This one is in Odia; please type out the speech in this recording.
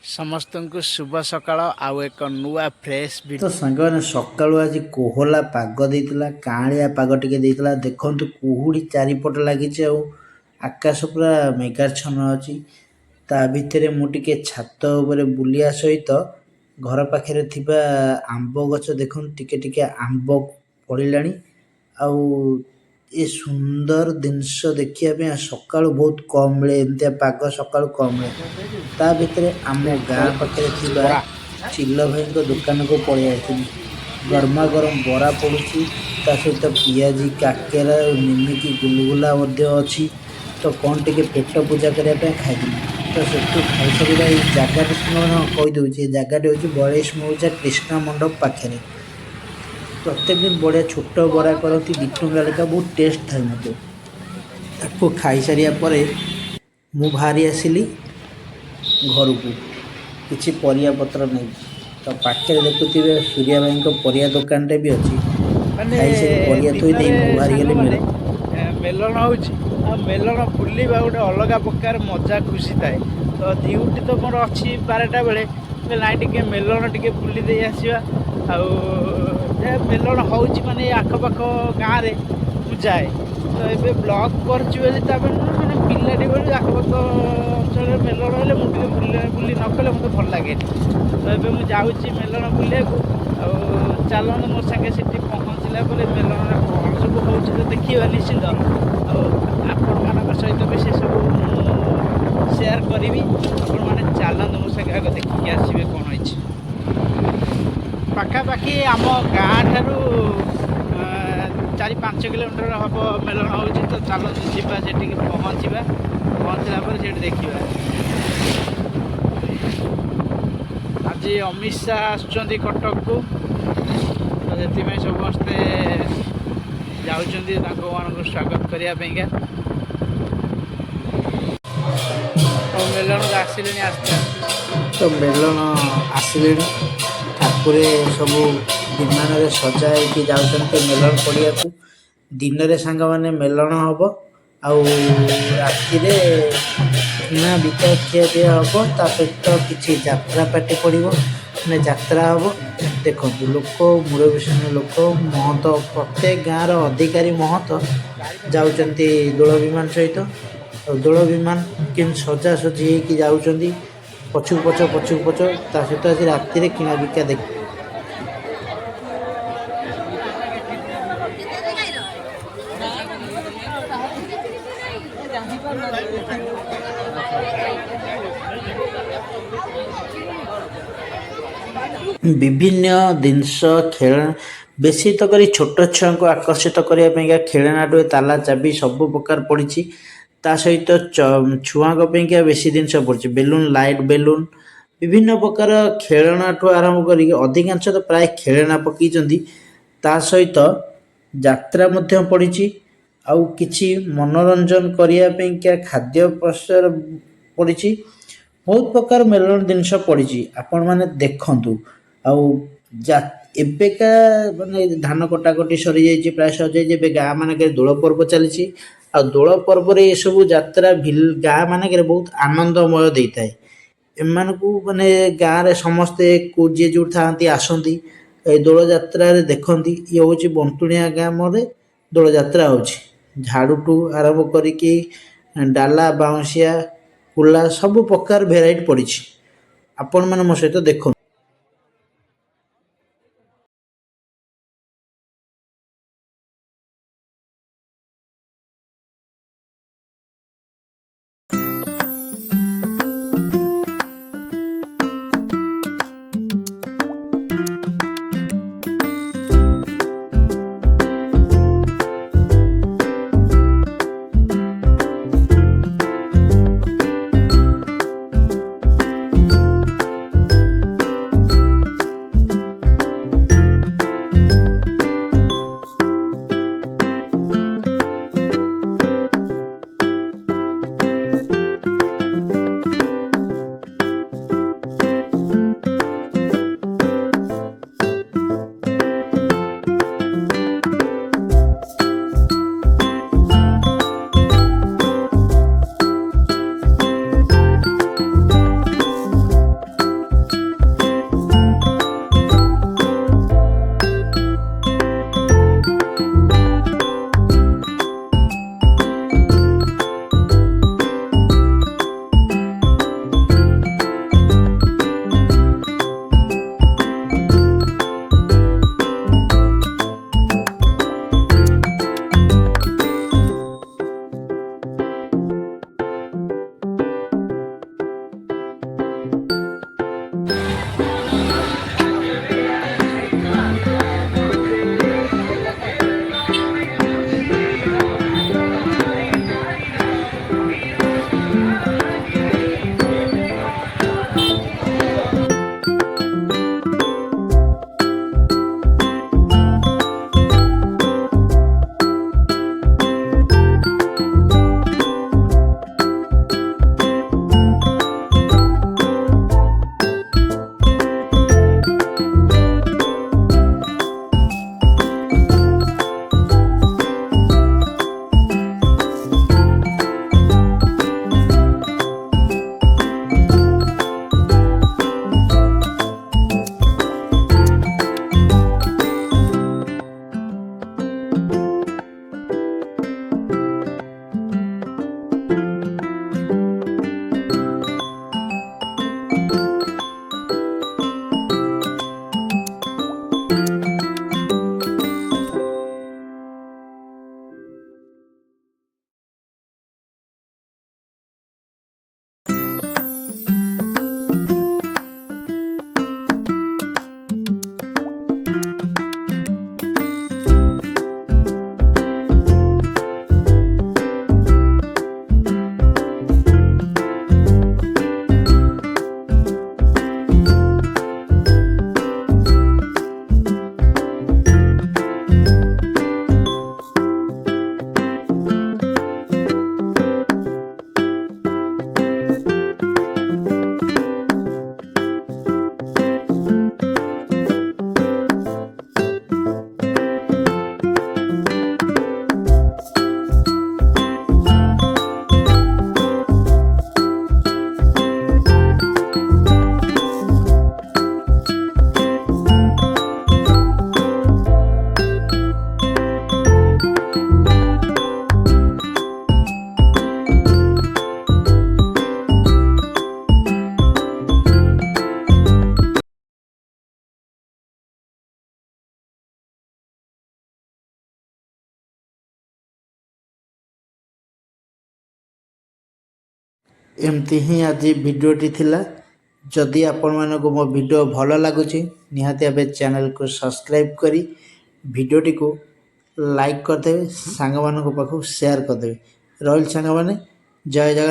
ସମସ୍ତଙ୍କୁ ଶୁଭ ସକାଳ। ଆଉ ଏକ ନୂଆ ଫ୍ରେଶ୍ ତ ସାଙ୍ଗମାନେ ସକାଳୁ ଆଜି କୋହଲା ପାଗ ଦେଇଥିଲା, କାଁଳିଆ ପାଗ ଟିକେ ଦେଇଥିଲା। ଦେଖନ୍ତୁ କୁହୁଡ଼ି ଚାରିପଟ ଲାଗିଛି ଆଉ ଆକାଶ ପୁରା ମେଘାଚ୍ଛନ୍ନ ଅଛି। ତା ଭିତରେ ମୁଁ ଟିକେ ଛାତ ଉପରେ ବୁଲିବା ସହିତ ଘର ପାଖରେ ଥିବା ଆମ୍ବ ଗଛ ଦେଖନ୍ତୁ ଟିକେ ଟିକେ ଆମ୍ବ ପଡ଼ିଲାଣି। ଆଉ ଏ ସୁନ୍ଦର ଜିନିଷ ଦେଖିବା ପାଇଁ ସକାଳୁ ବହୁତ କମ୍ ମିଳେ, ଏମିତିଆ ପାଗ ସକାଳୁ କମ୍ ମିଳେ। ତା ଭିତରେ ଆମ ଗାଁ ପାଖରେ ଥିବା ବରା ଚିଲ ଭାଇଙ୍କ ଦୋକାନକୁ ପଳେଇ ଆସିଥିଲି। ଗରମା ଗରମ ବରା ପଡ଼ୁଛି, ତା ସହିତ ପିଆଜି, କାକେରା, ନିମିକି, ଗୁଲୁଗୁଲା ମଧ୍ୟ ଅଛି। ତ କ'ଣ ଟିକେ ପେଟ ପୂଜା କରିବା ପାଇଁ ଖାଇଥିଲି। ତ ସେଠୁ ଖାଇସାରିବା ଏଇ ଜାଗାଟି ସାଙ୍ଗମାନେ କହିଦେଉଛି, ଏ ଜାଗାଟି ହେଉଛି ବୟାଳିଶ ମୌଜା କ୍ରିଷ୍ଣା ମଣ୍ଡପ ପାଖରେ। ପ୍ରତ୍ୟେକ ଦିନ ବଢ଼ିଆ ଛୋଟ ବରା କରନ୍ତି, 2 ଟଙ୍କା ଲେଖା, ବହୁତ ଟେଷ୍ଟ ଥାଏ ମଧ୍ୟ। ତାକୁ ଖାଇସାରିବା ପରେ ମୁଁ ବାହାରି ଆସିଲି ଘରକୁ କିଛି ପରିବା ପତ୍ର ନେଇକି। ତ ପାଖରେ ଦେଖୁଥିବେ ସୂର୍ୟା ଭାଇଙ୍କ ପରିବା ଦୋକାନଟେ ବି ଅଛି। ମାନେ ଖାଇସାରି ପରିବା ଥୋଇ ଦେଇ ଦିନରେ ମୁଁ ବାହାରିଗଲି ସାଙ୍ଗମାନେ ମେଳ। ମେଲଣ ହେଉଛି। ଆଉ ମେଲଣ ବୁଲିବା ଗୋଟେ ଅଲଗା ପ୍ରକାର ମଜା ଖୁସି ଥାଏ। ତ ଡ୍ୟୁଟି ତ ମୋର ଅଛି 12ଟା ବେଳେ, ନାଇଁ ଟିକେ ମେଲଣ ଟିକେ ବୁଲି ଦେଇ ଆସିବା। ଆଉ ମେଲଣ ହେଉଛି ମାନେ ଏ ଆଖପାଖ ଗାଁରେ ମୁଁ ଯାଏ। ତ ଏବେ ବ୍ଲଗ୍ କରୁଛି ବୋଲି ତାପରେ ମାନେ ପିଲାଟି ବେଳୁ ଆଖପାଖ ଅଞ୍ଚଳରେ ମେଲଣ ହେଲେ ମୁଁ ଟିକେ ବୁଲି ନ କଲେ ମୋତେ ଭଲ ଲାଗେନି। ତ ଏବେ ମୁଁ ଯାଉଛି ମେଲଣ ବୁଲିବାକୁ। ଆଉ ଚାଲନ୍ତୁ ମୋ ସାଙ୍ଗେ ସେଠି ପହଞ୍ଚିଲା ପରେ ମେଲଣରେ କ'ଣ ସବୁ ହେଉଛି ତ ଦେଖିବା ନିଶ୍ଚିନ୍ତ। ଆଉ ଆପଣମାନଙ୍କ ସହିତ ବି ସେସବୁ ସେୟାର କରିବି। ଆପଣମାନେ ଚାଲନ୍ତୁ ମୋ ସାଙ୍ଗେ ଆଗ ଦେଖିକି ଆସିବେ କ'ଣ ହେଇଛି। ପାଖାପାଖି ଆମ ଗାଁ ଠାରୁ 4-5 କିଲୋମିଟର ହେବ ମେଲଣ ହେଉଛି। ତ ଚାଲନ୍ତୁ ଯିବା ସେଠିକି ପହଞ୍ଚିବା। ପହଞ୍ଚିଲା ପରେ ସେଠି ଦେଖିବା। ଆଜି ଅମିତ ଶାହ ଆସୁଛନ୍ତି କଟକକୁ, ତ ସେଥିପାଇଁ ସମସ୍ତେ ଯାଉଛନ୍ତି ତାଙ୍କମାନଙ୍କୁ ସ୍ୱାଗତ କରିବା ପାଇଁକା। ତ ମେଲଣକୁ ଆସିଲେଣି ଆସ୍ତେ ଆସ୍ତେ। ତ ମେଲଣ ଆସିଲେଣି, ଠାକୁରେ ସବୁ ବିମାନରେ ସଜା ହେଇକି ଯାଉଛନ୍ତି ମେଲଣ ପଡ଼ିଆକୁ। ଦିନରେ ସାଙ୍ଗମାନେ ମେଲଣ ହେବ, ଆଉ ରାତିରେ କିଣା ବିକା ଖିଆପିଆ ହେବ। ତା ସହିତ କିଛି ଯାତ୍ରା ପାର୍ଟି ପଡ଼ିବ, ମାନେ ଯାତ୍ରା ହେବ। ଦେଖନ୍ତୁ ଲୋକ, ମୂଳବିଶେଷ ଲୋକ, ମହନ୍ତ, ପ୍ରତ୍ୟେକ ଗାଁର ଅଧିକାରୀ ମହନ୍ତ ଯାଉଛନ୍ତି ଦୋଳ ବିମାନ ସହିତ। ଆଉ ଦୋଳ ବିମାନ କେମିତି ସଜାସଜି ହେଇକି ଯାଉଛନ୍ତି ପଛକୁ ପଛ। ତା ସହିତ ଆଜି ରାତିରେ କିଣା ବିକା ଦେଖ। ବିଭିନ୍ନ ଜିନିଷ ଖେଳଣା, ବେଶୀ ତ କରି ଛୋଟ ଛୁଆଙ୍କୁ ଆକର୍ଷିତ କରିବା ପାଇଁକା ଖେଳନାଠୁ ତାଲା ଚାବି ସବୁ ପ୍ରକାର ପଡ଼ିଛି। ତା ସହିତ ଛୁଆଙ୍କ ପାଇଁକା ବେଶୀ ଜିନିଷ ପଡ଼ିଛି, ବେଲୁନ, ଲାଇଟ୍ ବେଲୁନ, ବିଭିନ୍ନ ପ୍ରକାର ଖେଳନାଠୁ ଆରମ୍ଭ କରିକି ଅଧିକାଂଶ ତ ପ୍ରାୟ ଖେଳନା ପକାଇଛନ୍ତି। ତା ସହିତ ଯାତ୍ରା ମଧ୍ୟ ପଡ଼ିଛି। ଆଉ କିଛି ମନୋରଞ୍ଜନ କରିବା ପାଇଁକା ଖାଦ୍ୟ ପ୍ରସାର ପଡ଼ିଛି। ବହୁତ ପ୍ରକାର ମେଲଣ ଜିନିଷ ପଡ଼ିଛି, ଆପଣମାନେ ଦେଖନ୍ତୁ। ଆଉ ଏବେକା ମାନେ ଧାନ କଟାକଟି ସରିଯାଇଛି, ପ୍ରାୟ ସରିଯାଇଛି। ଏବେ ଗାଁ ମାନଙ୍କରେ ଦୋଳ ପର୍ବ ଚାଲିଛି। ଆଉ ଦୋଳ ପର୍ବରେ ଏସବୁ ଯାତ୍ରା ଗାଁ ମାନଙ୍କରେ ବହୁତ ଆନନ୍ଦମୟ ଦେଇଥାଏ। ଏମାନଙ୍କୁ ମାନେ ଗାଁରେ ସମସ୍ତେ ଯିଏ ଯେଉଁଠି ଥାଆନ୍ତି ଆସନ୍ତି ଏଇ ଦୋଳଯାତ୍ରାରେ ଦେଖନ୍ତି। ଇଏ ହେଉଛି ବନ୍ତୁଣିଆ ଗ୍ରାମରେ ଦୋଳଯାତ୍ରା ହେଉଛି। ଝାଡ଼ୁଠୁ ଆରମ୍ଭ କରିକି ଡାଲା, ବାଉଁଶିଆ, କୁଲା, ସବୁ ପ୍ରକାର ଭେରାଇଟି ପଡ଼ିଛି। ଆପଣମାନେ ମୋ ସହିତ ଦେଖନ୍ତୁ। एमती ही आज भिडियोटी थिला। जदि आपण मानक मो वीडियो भल लगुच निहाती भावे चैनल को सब्सक्राइब करी भिडियोटी को लाइक करदे सांग मान पाखु शेयर करदे। रही सांग माने जय जगन्नाथ।